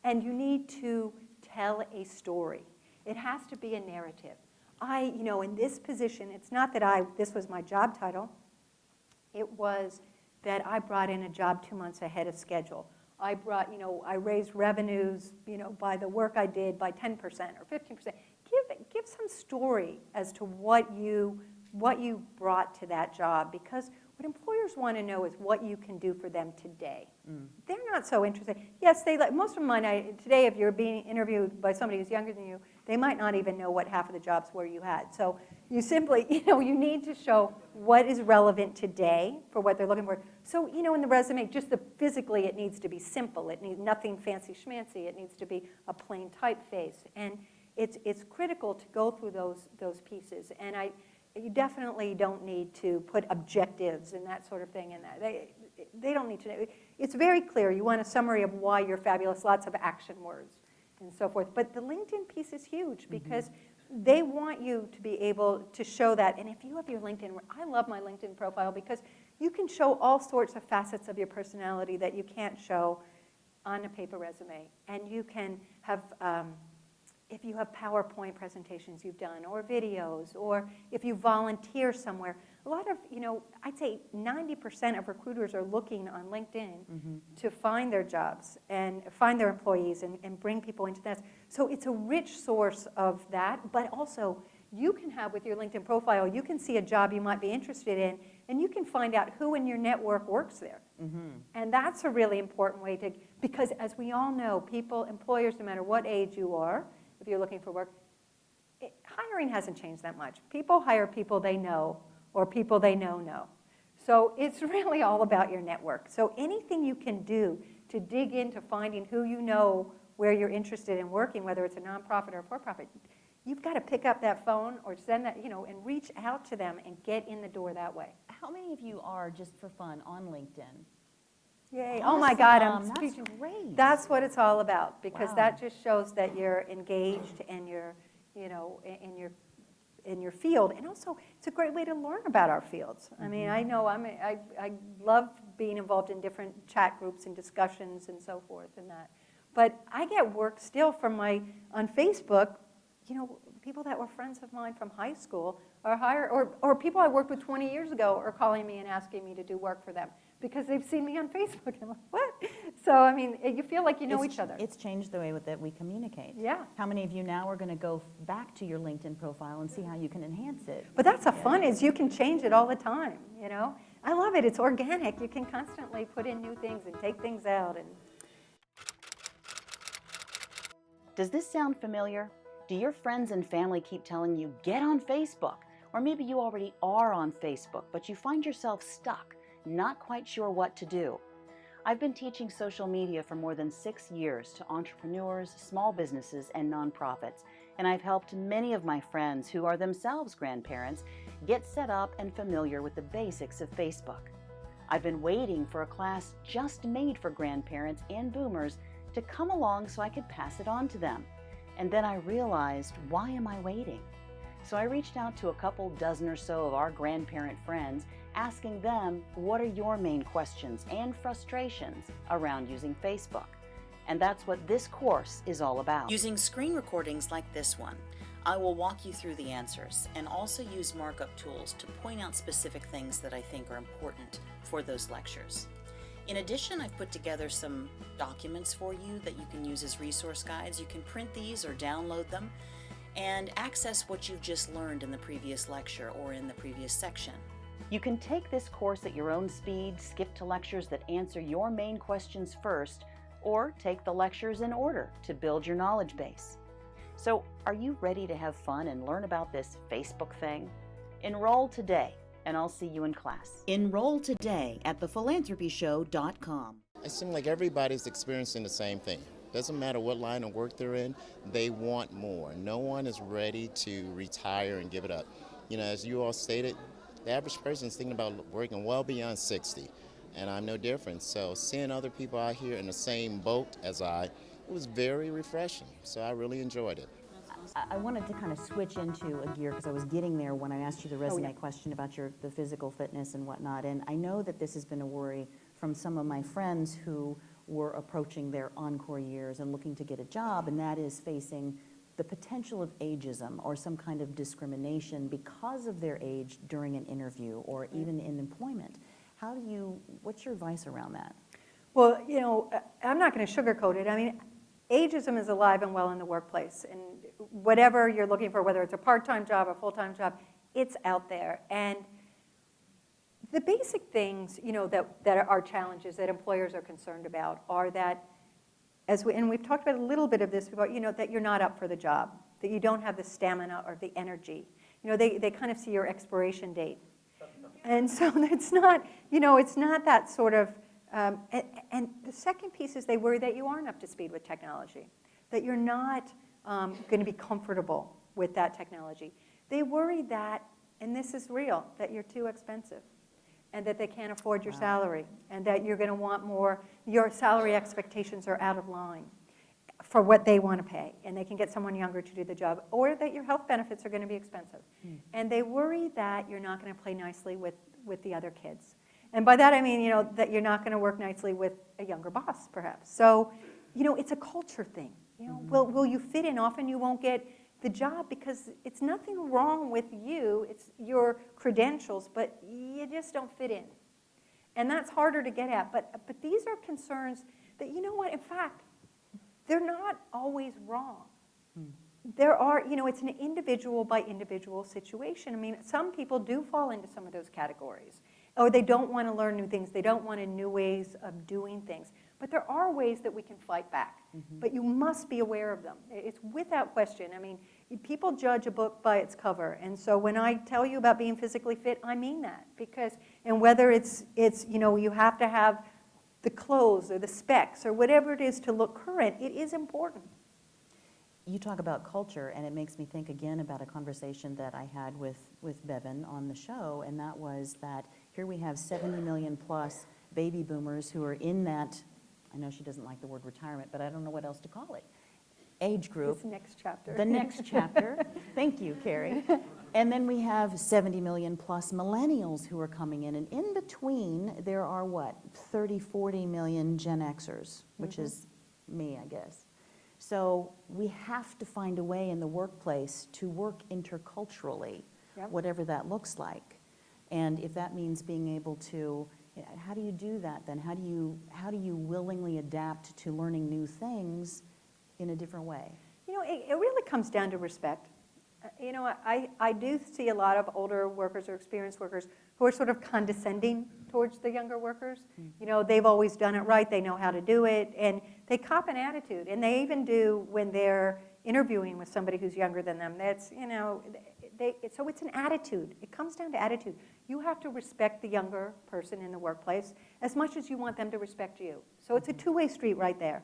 C: And you need to tell a story. It has to be a narrative. In this position, it's not that this was my job title. It was that I brought in a job 2 months ahead of schedule. I raised revenues, by the work I did by 10% or 15%. Give some story as to what you brought to that job, because what employers want to know is what you can do for them today. They're not so interested. Yes, most of mine today, if you're being interviewed by somebody who's younger than you, they might not even know what half of the jobs were you had. So you simply, you need to show what is relevant today for what they're looking for. So, in the resume, physically, it needs to be simple. It needs nothing fancy schmancy. It needs to be a plain typeface. And it's critical to go through those pieces. And you definitely don't need to put objectives and that sort of thing in there. They don't need to know. It's very clear. You want a summary of why you're fabulous, lots of action words and so forth. But the LinkedIn piece is huge, because they want you to be able to show that. And if you have your LinkedIn, I love my LinkedIn profile, because you can show all sorts of facets of your personality that you can't show on a paper resume. And you can have, if you have PowerPoint presentations you've done, or videos, or if you volunteer somewhere. A lot of, I'd say 90% of recruiters are looking on LinkedIn to find their jobs and find their employees and bring people into that. So it's a rich source of that, but also you can have with your LinkedIn profile, you can see a job you might be interested in, and you can find out who in your network works there. And that's a really important way because as we all know, employers, no matter what age you are, if you're looking for work, hiring hasn't changed that much. People hire people they know, or people they know. So it's really all about your network. So anything you can do to dig into finding who you know where you're interested in working, whether it's a nonprofit or a for-profit, you've got to pick up that phone or send that, and reach out to them and get in the door that way.
B: How many of you are, just for fun, on LinkedIn?
C: Yay.
B: Awesome.
C: Oh my God,
B: That's great.
C: That's what it's all about, because
B: Wow.
C: that just shows that you're engaged and you're, in your field. And also, it's a great way to learn about our fields. I mean, I know I love being involved in different chat groups and discussions and so forth and that. But I get work still from on Facebook, people that were friends of mine from high school or people I worked with 20 years ago are calling me and asking me to do work for them because they've seen me on Facebook. I'm like, what? So, I mean, you feel like you know each other.
B: It's changed the way that we communicate.
C: Yeah.
B: How many of you now are going to go back to your LinkedIn profile and see how you can enhance it?
C: But that's the fun is you can change it all the time, I love it. It's organic. You can constantly put in new things and take things out.
B: Does this sound familiar? Do your friends and family keep telling you, get on Facebook? Or maybe you already are on Facebook, but you find yourself stuck, not quite sure what to do. I've been teaching social media for more than 6 years to entrepreneurs, small businesses, and nonprofits, and I've helped many of my friends who are themselves grandparents get set up and familiar with the basics of Facebook. I've been waiting for a class just made for grandparents and boomers to come along so I could pass it on to them. And then I realized, why am I waiting? So I reached out to a couple dozen or so of our grandparent friends, asking them, what are your main questions and frustrations around using Facebook? And that's what this course is all about. Using screen recordings like this one, I will walk you through the answers and also use markup tools to point out specific things that I think are important for those lectures. In addition, I've put together some documents for you that you can use as resource guides. You can print these or download them and access what you've just learned in the previous lecture or in the previous section. You can take this course at your own speed, skip to lectures that answer your main questions first, or take the lectures in order to build your knowledge base. So, are you ready to have fun and learn about this Facebook thing? Enroll today, and I'll see you in class. Enroll today at thephilanthropyshow.com.
I: It seems like everybody's experiencing the same thing. Doesn't matter what line of work they're in, they want more. No one is ready to retire and give it up. You know, as you all stated, the average person is thinking about working well beyond 60, and I'm no different. So seeing other people out here in the same boat as it was very refreshing. So I really enjoyed it.
B: I wanted to kind of switch into a gear because I was getting there when I asked you the resume question about the physical fitness and whatnot. And I know that this has been a worry from some of my friends who were approaching their Encore years and looking to get a job, and that is facing the potential of ageism or some kind of discrimination because of their age during an interview or even in employment. What's your advice around that?
C: Well, you know, I'm not going to sugarcoat it. I mean, ageism is alive and well in the workplace. And whatever you're looking for, whether it's a part-time job or full-time job, it's out there. And the basic things, you know, that are challenges that employers are concerned about are that, and we've talked about a little bit of this before, you know, that you're not up for the job, that you don't have the stamina or the energy. You know, they kind of see your expiration date. And so it's not, you know, it's not that sort of, and the second piece is they worry that you aren't up to speed with technology, that you're not going to be comfortable with that technology. They worry that, and this is real, that you're too expensive and that they can't afford your salary and that you're going to want more, your salary expectations are out of line for what they want to pay, and they can get someone younger to do the job, or that your health benefits are going to be expensive. And they worry that you're not going to play nicely with the other kids. And by that I mean, you know, that you're not going to work nicely with a younger boss, perhaps. So, you know, it's a culture thing. You know, will you fit in? Often you won't get the job because it's nothing wrong with you. It's your credentials, but you just don't fit in. And that's harder to get at. But these are concerns that, you know what, in fact, they're not always wrong. There are, you know, it's an individual by individual situation. I mean, some people do fall into some of those categories. Or they don't want to learn new things. They don't want new ways of doing things. But there are ways that we can fight back. But you must be aware of them. It's without question. I mean, people judge a book by its cover. And so when I tell you about being physically fit, I mean that. Because, and whether it's you know, you have to have the clothes or the specs or whatever it is to look current, it is important.
B: You talk about culture, and it makes me think again about a conversation that I had with Bevan on the show, and that was that here we have 70 million plus baby boomers who are in that, I know she doesn't like the word retirement, but I don't know what else to call it, age group.
C: This next chapter.
B: The next chapter. Thank you, Kerry. And then we have 70 million plus millennials who are coming in, and in between there are what, 30, 40 million Gen Xers, which is me, I guess. So we have to find a way in the workplace to work interculturally, whatever that looks like. And if that means being able to, how do you do that then? How do you willingly adapt to learning new things in a different way?
C: You know, it really comes down to respect. You know, I do see a lot of older workers or experienced workers who are sort of condescending towards the younger workers. You know, they've always done it right, they know how to do it, and they cop an attitude. And they even do when they're interviewing with somebody who's younger than them. That's, you know, so it's an attitude. It comes down to attitude. You have to respect the younger person in the workplace as much as you want them to respect you. So it's a two-way street right there.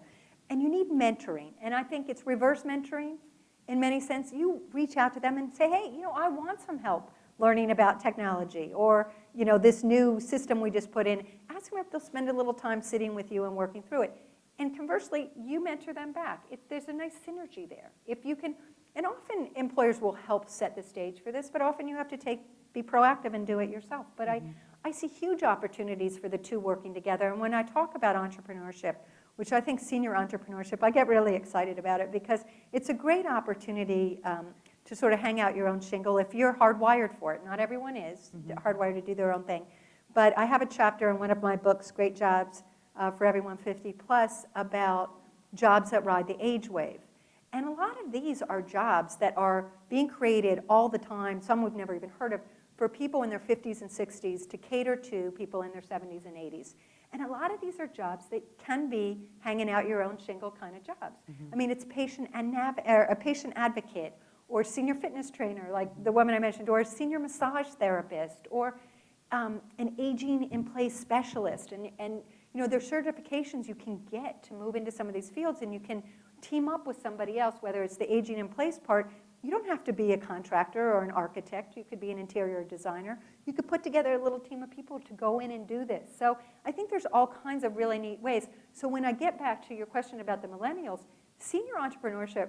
C: And you need mentoring. And I think it's reverse mentoring. In many sense, you reach out to them and say, hey, you know, I want some help learning about technology, or, you know, this new system we just put in. Ask them if they'll spend a little time sitting with you and working through it. And conversely, you mentor them back. There's a nice synergy there. If you can, and often employers will help set the stage for this, but often you have to be proactive and do it yourself. But I see huge opportunities for the two working together. And when I talk about entrepreneurship, which I think senior entrepreneurship, I get really excited about it because it's a great opportunity to sort of hang out your own shingle if you're hardwired for it. Not everyone is hardwired to do their own thing. But I have a chapter in one of my books, Great Jobs for Everyone 50 Plus, about jobs that ride the age wave. And a lot of these are jobs that are being created all the time, some we've never even heard of, for people in their 50s and 60s to cater to people in their 70s and 80s. And a lot of these are jobs that can be hanging out your own shingle kind of jobs. I mean, it's a patient advocate, or senior fitness trainer, like the woman I mentioned, or a senior massage therapist, or an aging in place specialist. And you know, there's certifications you can get to move into some of these fields, and you can team up with somebody else, whether it's the aging in place part. You don't have to be a contractor or an architect. You could be an interior designer. You could put together a little team of people to go in and do this. So I think there's all kinds of really neat ways. So when I get back to your question about the millennials, senior entrepreneurship,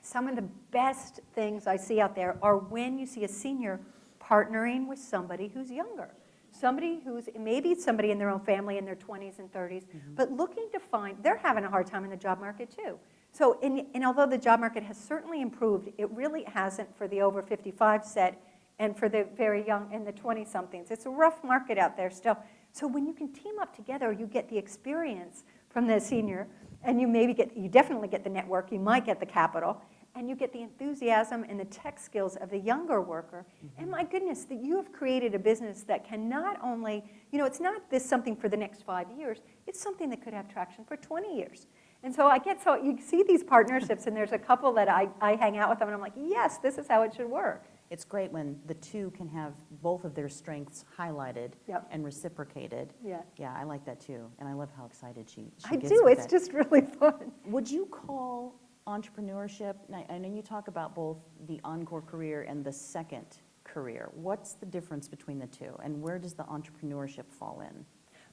C: some of the best things I see out there are when you see a senior partnering with somebody who's younger. Somebody who's, maybe it's somebody in their own family in their 20s and 30s, but looking to find, they're having a hard time in the job market too. So, and although the job market has certainly improved, it really hasn't for the over 55 set and for the very young and the 20-somethings. It's a rough market out there still. So when you can team up together, you get the experience from the senior, and you definitely get the network, you might get the capital, and you get the enthusiasm and the tech skills of the younger worker. And my goodness, that you have created a business that can not only, you know, it's not this something for the next 5 years, it's something that could have traction for 20 years. And so you see these partnerships, and there's a couple that I hang out with them, and I'm like, yes, this is how it should work.
B: It's great when the two can have both of their strengths highlighted and reciprocated. Yeah, I like that too. And I love how excited she gets
C: do.
B: with
C: It's
B: it.
C: just really fun.
B: Would you call entrepreneurship, I know you talk about both the Encore career and the second career. What's the difference between the two, and where does the entrepreneurship fall in?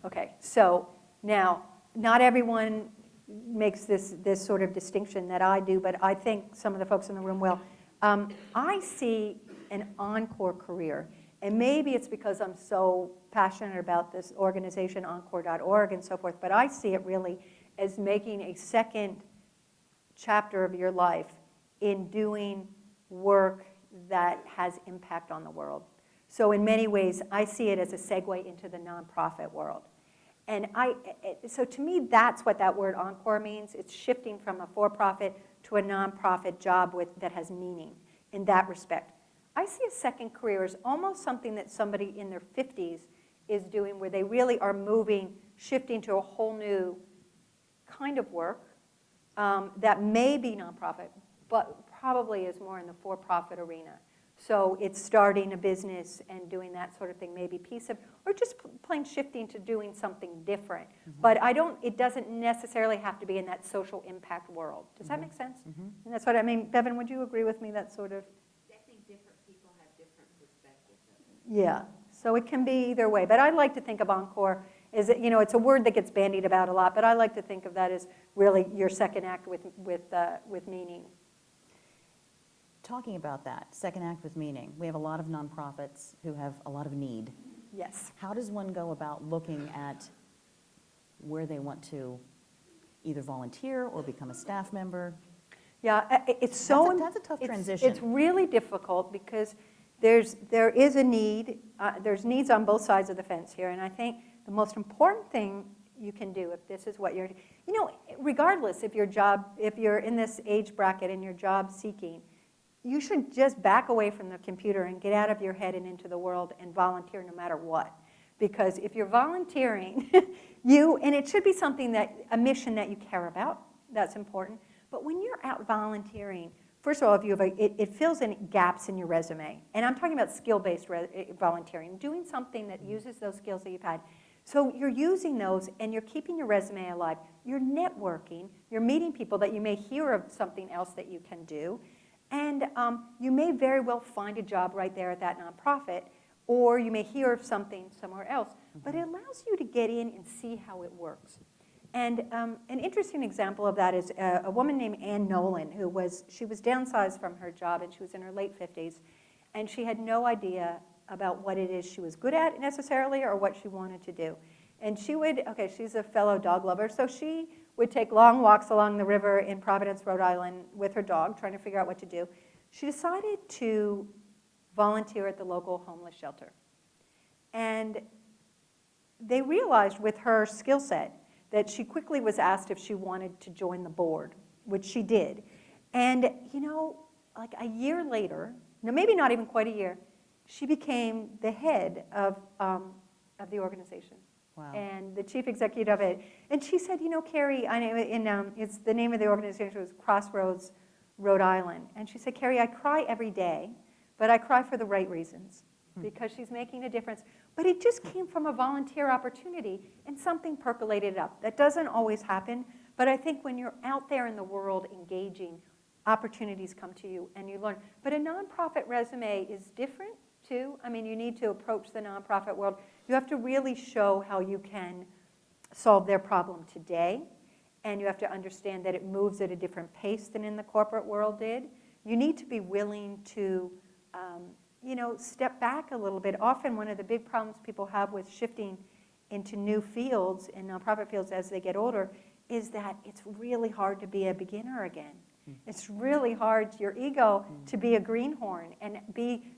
B: Okay, so now, not everyone makes this sort of distinction that I do, but I think some of the folks in the room will. I see an Encore career, and maybe it's because I'm so passionate about this organization, Encore.org and so forth, but I see it really as making a second chapter of your life in doing work that has impact on the world. So in many ways, I see it as a segue into the nonprofit world. And so to me, that's what that word Encore means. It's shifting from a for-profit to a nonprofit job that has meaning in that respect. I see a second career as almost something that somebody in their 50s is doing, where they really are shifting to a whole new kind of work that may be nonprofit, but probably is more in the for-profit arena. So it's starting a business and doing that sort of thing, maybe or just plain shifting to doing something different. But it doesn't necessarily have to be in that social impact world. Does that make sense? And that's what I mean. Bevan, would you agree with me? That sort of.
G: I think different people have different perspectives of it.
C: Yeah. So it can be either way. But I like to think of Encore as, you know, it's a word that gets bandied about a lot, but I like to think of that as really your second act with meaning.
B: Talking about that, second act with meaning, we have a lot of nonprofits who have a lot of need.
C: Yes.
B: How does one go about looking at where they want to either volunteer or become a staff member?
C: Yeah, it's
B: that's a tough transition.
C: It's really difficult because there is a need. There's needs on both sides of the fence here, and I think the most important thing you can do if this is what you're, you know, regardless if you're in this age bracket and you're job seeking, you should just back away from the computer and get out of your head and into the world and volunteer no matter what. Because if you're volunteering, and it should be a mission that you care about, that's important. But when you're out volunteering, first of all, it fills in gaps in your resume. And I'm talking about skill-based volunteering, doing something that uses those skills that you've had. So you're using those and you're keeping your resume alive. You're networking, you're meeting people that you may hear of something else that you can do. And you may very well find a job right there at that nonprofit, or you may hear of something somewhere else. But it allows you to get in and see how it works. And an interesting example of that is a woman named Ann Nolan, she was downsized from her job, and she was in her late 50s, and she had no idea about what it is she was good at necessarily or what she wanted to do. And she's a fellow dog lover, so she would take long walks along the river in Providence, Rhode Island with her dog, trying to figure out what to do. She decided to volunteer at the local homeless shelter. And they realized with her skill set that she quickly was asked if she wanted to join the board, which she did. And, like a year later, no, maybe not even quite a year, she became the head of the organization.
B: Wow.
C: And the chief executive of it. And she said, Kerry, I know it's the name of the organization was Crossroads, Rhode Island. And she said, Kerry, I cry every day, but I cry for the right reasons, because she's making a difference. But it just came from a volunteer opportunity, and something percolated up. That doesn't always happen, but I think when you're out there in the world engaging, opportunities come to you and you learn. But a nonprofit resume is different too. I mean, you need to approach the nonprofit world. You have to really show how you can solve their problem today, and you have to understand that it moves at a different pace than in the corporate world did. You need to be willing to step back a little bit. Often one of the big problems people have with shifting into new fields, in nonprofit fields as they get older, is that it's really hard to be a beginner again. It's really hard to your ego to be a greenhorn and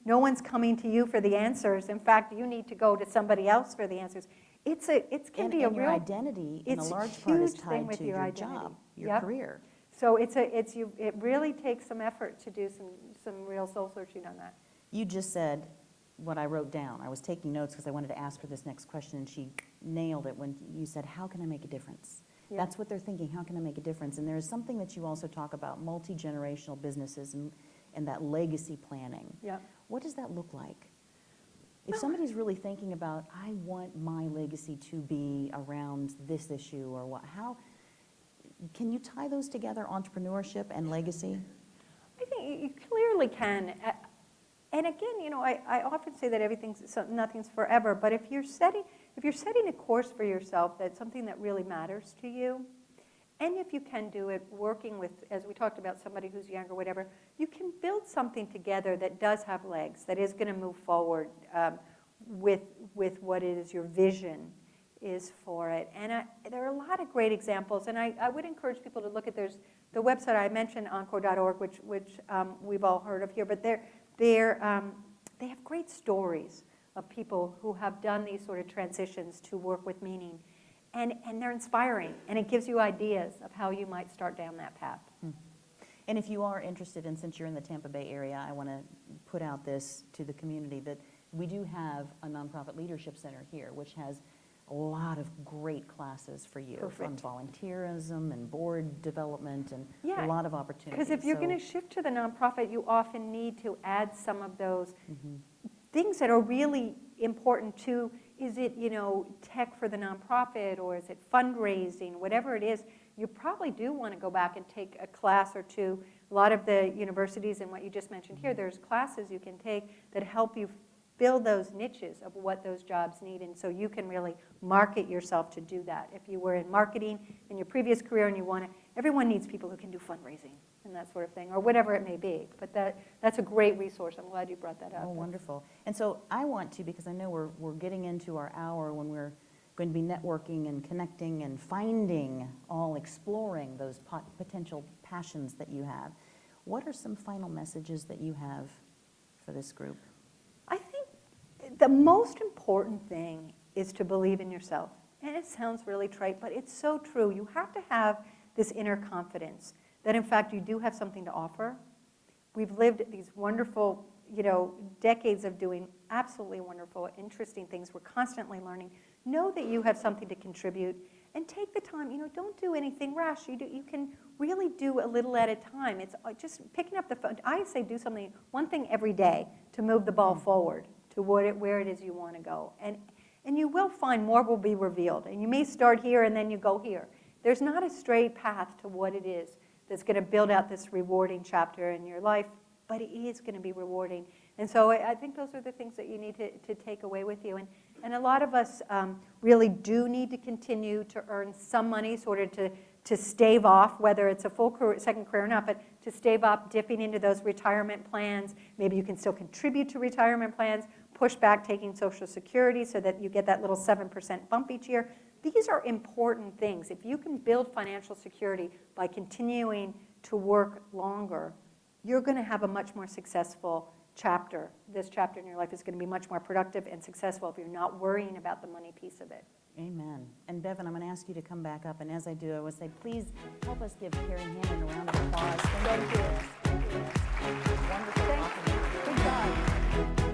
C: no one's coming to you for the answers. In fact, you need to go to somebody else for the answers. It can be a real
B: your identity in a large part is tied to your job, your career.
C: So it really takes some effort to do some real soul searching on that.
B: You just said what I wrote down. I was taking notes because I wanted to ask her this next question, and she nailed it when you said, how can I make a difference? Yeah. That's what they're thinking, how can I make a difference? And there is something that you also talk about, multi-generational businesses and that legacy planning.
C: Yeah.
B: What does that look like? If somebody's really thinking about, I want my legacy to be around this issue or what, how, can you tie those together, entrepreneurship and legacy?
C: I think you clearly can. And again, I often say that nothing's forever, but if you're setting a course for yourself, that's something that really matters to you, and if you can do it working with, as we talked about, somebody who's younger, whatever, you can build something together that does have legs, that is going to move forward with what it is your vision is for it. And there are a lot of great examples, and I would encourage people to look at the website I mentioned, Encore.org, which we've all heard of here, but they have great stories of people who have done these sort of transitions to work with meaning. And they're inspiring, and it gives you ideas of how you might start down that path.
B: And if you are interested, and since you're in the Tampa Bay area, I want to put out this to the community, that we do have a nonprofit leadership center here, which has a lot of great classes for you.
C: Perfect.
B: On volunteerism and board development and a lot of opportunities.
C: Because if you're going to shift to the nonprofit, you often need to add some of those things that are really important to, is it, tech for the nonprofit, or is it fundraising, whatever it is, you probably do want to go back and take a class or two. A lot of the universities and what you just mentioned here, there's classes you can take that help you build those niches of what those jobs need, and so you can really market yourself to do that. If you were in marketing in your previous career and everyone needs people who can do fundraising and that sort of thing, or whatever it may be. But that's a great resource. I'm glad you brought that up.
B: Oh, wonderful. And so I want to, because I know we're getting into our hour when we're going to be networking and connecting and exploring those potential passions that you have. What are some final messages that you have for this group?
C: I think the most important thing is to believe in yourself. And it sounds really trite, but it's so true. You have to have this inner confidence that, in fact, you do have something to offer. We've lived these wonderful, decades of doing absolutely wonderful, interesting things. We're constantly learning. Know that you have something to contribute, and take the time. Don't do anything rash. You can really do a little at a time. It's just picking up the phone. I say do something, one thing every day to move the ball forward to where it is you want to go. And you will find more will be revealed. And you may start here and then you go here. There's not a straight path to what it is that's going to build out this rewarding chapter in your life, but it is going to be rewarding. And so I think those are the things that you need to take away with you. And And a lot of us really do need to continue to earn some money sort of to stave off, whether it's a full career, second career or not, but to stave off dipping into those retirement plans. Maybe you can still contribute to retirement plans, push back taking Social Security so that you get that little 7% bump each year. These are important things. If you can build financial security by continuing to work longer, you're going to have a much more successful chapter. This chapter in your life is going to be much more productive and successful if you're not worrying about the money piece of it.
B: Amen. And Bevan, I'm going to ask you to come back up. And as I do, I will say, please help us give Kerry Hannon a round of applause. Thank you. Wonderful. Good job.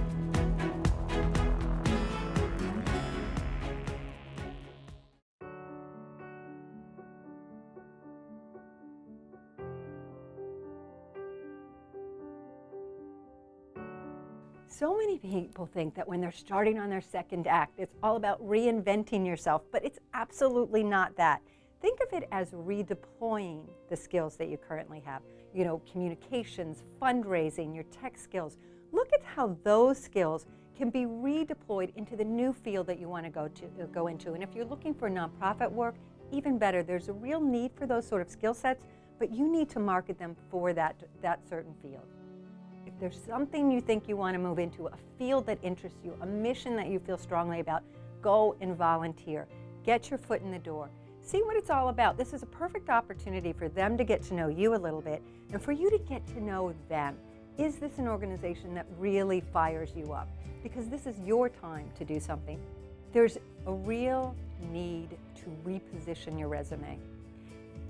C: So many people think that when they're starting on their second act, it's all about reinventing yourself, but it's absolutely not that. Think of it as redeploying the skills that you currently have. You know, communications, fundraising, your tech skills. Look at how those skills can be redeployed into the new field that you want to go into. And if you're looking for nonprofit work, even better. There's a real need for those sort of skill sets, but you need to market them for that certain field. If there's something you think you want to move into, a field that interests you, a mission that you feel strongly about, go and volunteer. Get your foot in the door. See what it's all about. This is a perfect opportunity for them to get to know you a little bit and for you to get to know them. Is this an organization that really fires you up? Because this is your time to do something. There's a real need to reposition your resume.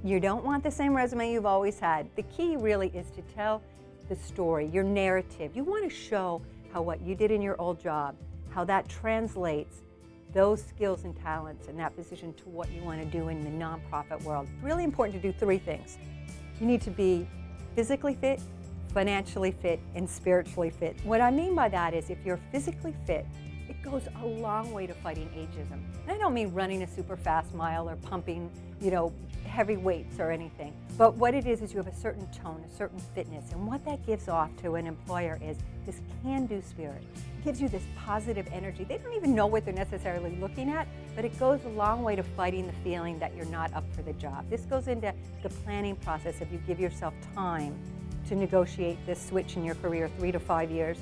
C: You don't want the same resume you've always had. The key really is to tell the story, your narrative. You want to show how what you did in your old job, how that translates those skills and talents and that position to what you want to do in the nonprofit world. It's really important to do three things. You need to be physically fit, financially fit, and spiritually fit. What I mean by that is if you're physically fit, it goes a long way to fighting ageism. And I don't mean running a super fast mile or pumping, heavy weights or anything. But what it is you have a certain tone, a certain fitness, and what that gives off to an employer is this can-do spirit. It gives you this positive energy. They don't even know what they're necessarily looking at, but it goes a long way to fighting the feeling that you're not up for the job. This goes into the planning process if you give yourself time to negotiate this switch in your career, 3 to 5 years.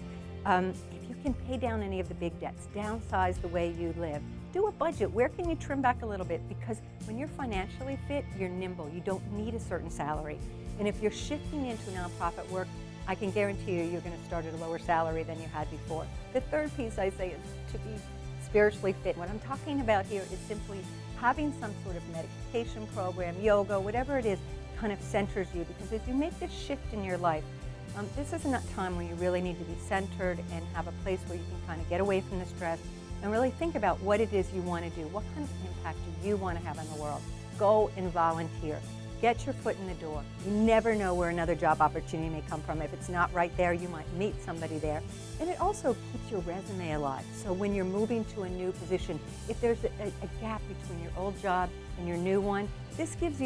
C: If you can pay down any of the big debts, downsize the way you live, do a budget. Where can you trim back a little bit? Because when you're financially fit, you're nimble. You don't need a certain salary. And if you're shifting into nonprofit work, I can guarantee you're going to start at a lower salary than you had before. The third piece I say is to be spiritually fit. What I'm talking about here is simply having some sort of meditation program, yoga, whatever it is, kind of centers you. Because as you make this shift in your life, this is a time where you really need to be centered and have a place where you can kind of get away from the stress and really think about what it is you want to do. What kind of impact do you want to have on the world? Go and volunteer. Get your foot in the door. You never know where another job opportunity may come from. If it's not right there, you might meet somebody there. And it also keeps your resume alive. So when you're moving to a new position, if there's a gap between your old job and your new one, this keeps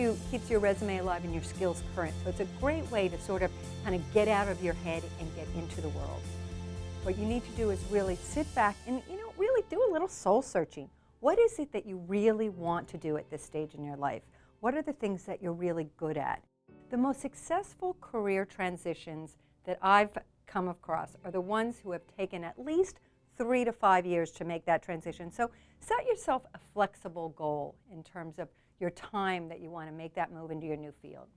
C: your resume alive and your skills current. So it's a great way to sort of kind of get out of your head and get into the world. What you need to do is really sit back and really do a little soul searching. What is it that you really want to do at this stage in your life? What are the things that you're really good at? The most successful career transitions that I've come across are the ones who have taken at least 3 to 5 years to make that transition. So set yourself a flexible goal in terms of your time that you want to make that move into your new field.